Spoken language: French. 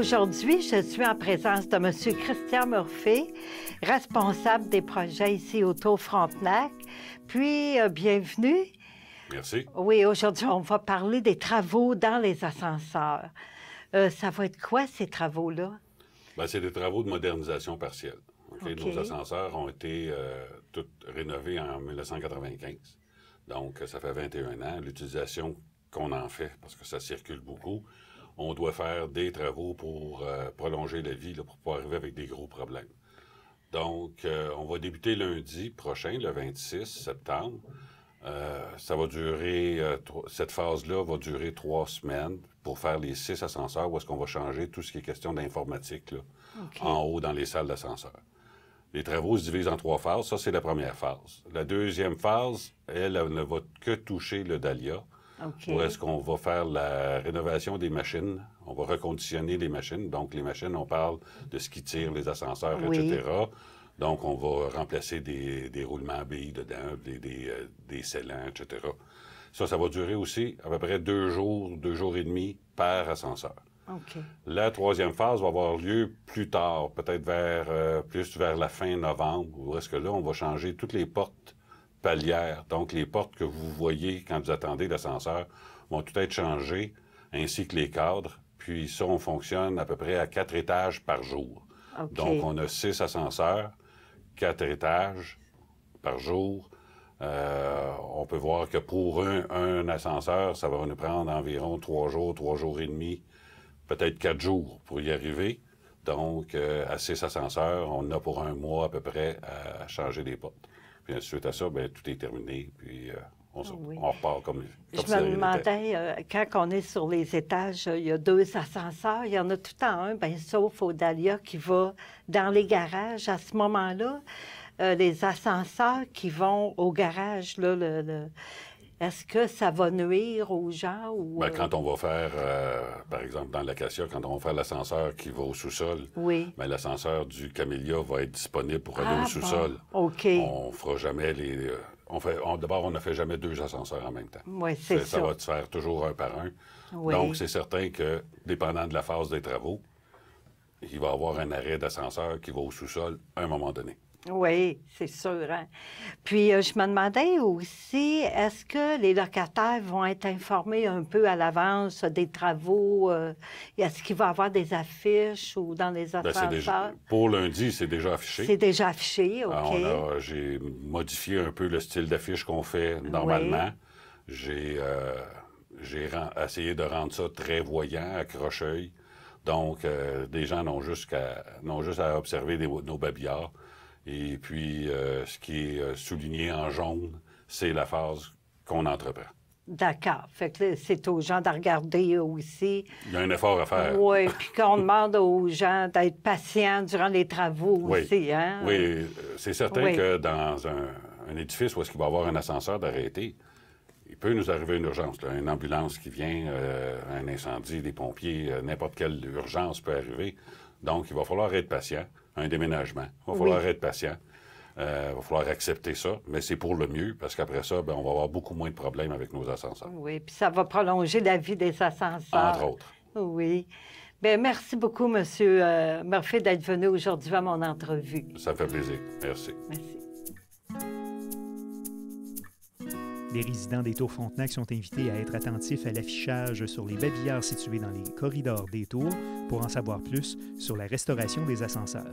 Aujourd'hui, je suis en présence de M. Christian Murphy, responsable des projets ici au Tour Frontenac. Puis, bienvenue. Merci. Oui, aujourd'hui, on va parler des travaux dans les ascenseurs. Ça va être quoi, ces travaux-là? Bien, c'est des travaux de modernisation partielle. Okay? OK. Nos ascenseurs ont été tous rénovés en 1995. Donc, ça fait 21 ans. L'utilisation qu'on en fait, parce que ça circule beaucoup, on doit faire des travaux pour prolonger la vie, là, pour pas arriver avec des gros problèmes. Donc, on va débuter lundi prochain, le 26 septembre. Ça va durer, cette phase-là va durer 3 semaines pour faire les 6 ascenseurs où est-ce qu'on va changer tout ce qui est question d'informatique là, OK. en haut dans les salles d'ascenseur. Les travaux se divisent en 3 phases. Ça, c'est la première phase. La deuxième phase, elle ne va que toucher le Dahlia. OK. Où est-ce qu'on va faire la rénovation des machines. On va reconditionner les machines. Donc, les machines, on parle de ce qui tire les ascenseurs, Oui. etc. Donc, on va remplacer des roulements à billes dedans, des scellants, etc. Ça va durer aussi à peu près 2 jours et demi par ascenseur. OK. La troisième phase va avoir lieu plus tard, peut-être plus vers la fin novembre, où est-ce que là, on va changer toutes les portes palières. Donc, les portes que vous voyez quand vous attendez l'ascenseur vont tout être changées, ainsi que les cadres. Puis ça, on fonctionne à peu près à 4 étages par jour. OK. Donc, on a 6 ascenseurs, 4 étages par jour. On peut voir que pour un ascenseur, ça va nous prendre environ 3 jours et demi, peut-être 4 jours pour y arriver. Donc, à 6 ascenseurs, on a pour 1 mois à peu près à changer les portes. Puis ensuite à ça, bien, tout est terminé, puis on repart comme Je si de rien me n'était. demandais, quand on est sur les étages, il y a 2 ascenseurs, il y en a tout le temps un, bien, sauf au Dahlia qui va dans les garages. À ce moment-là, les ascenseurs qui vont au garage, là, est-ce que ça va nuire aux gens? Ou, Bien, quand on va faire, par exemple, dans l'Acacia, quand on va faire l'ascenseur qui va au sous-sol, Oui. bien, l'ascenseur du Camellia va être disponible pour aller au sous-sol. Bon. OK. On fera jamais les... D'abord, on ne fait jamais 2 ascenseurs en même temps. Oui, c'est ça. Ça va se faire toujours un par un. Oui. Donc, c'est certain que, dépendant de la phase des travaux, il va y avoir un arrêt d'ascenseur qui va au sous-sol à un moment donné. Oui, c'est sûr. Hein? Puis, je me demandais aussi, est-ce que les locataires vont être informés un peu à l'avance des travaux? Est-ce qu'il va y avoir des affiches ou dans les ascenseurs? Pour lundi, c'est déjà affiché. C'est déjà affiché, OK. J'ai modifié un peu le style d'affiche qu'on fait normalement. Oui. J'ai essayé de rendre ça très voyant, accroche-œil. Donc, les gens n'ont juste à observer nos babillards. Et puis, ce qui est souligné en jaune, c'est la phase qu'on entreprend. D'accord. Fait que c'est aux gens de regarder aussi. Il y a un effort à faire. Oui, puis qu'on demande aux gens d'être patients durant les travaux aussi, hein? Oui, c'est certain que dans un édifice où est-ce qu'il va y avoir un ascenseur d'arrêté, il peut nous arriver une urgence, là, une ambulance qui vient, un incendie, des pompiers, n'importe quelle urgence peut arriver. Donc, il va falloir être patient. Un déménagement. Il va falloir être patient. Il va falloir accepter ça, mais c'est pour le mieux, parce qu'après ça, bien, on va avoir beaucoup moins de problèmes avec nos ascenseurs. Oui, puis ça va prolonger la vie des ascenseurs. Entre autres. Oui. Bien, merci beaucoup, M. Murphy, d'être venu aujourd'hui à mon entrevue. Ça me fait plaisir. Merci. Merci. Les résidents des Tours Frontenac sont invités à être attentifs à l'affichage sur les babillards situés dans les corridors des tours pour en savoir plus sur la restauration des ascenseurs.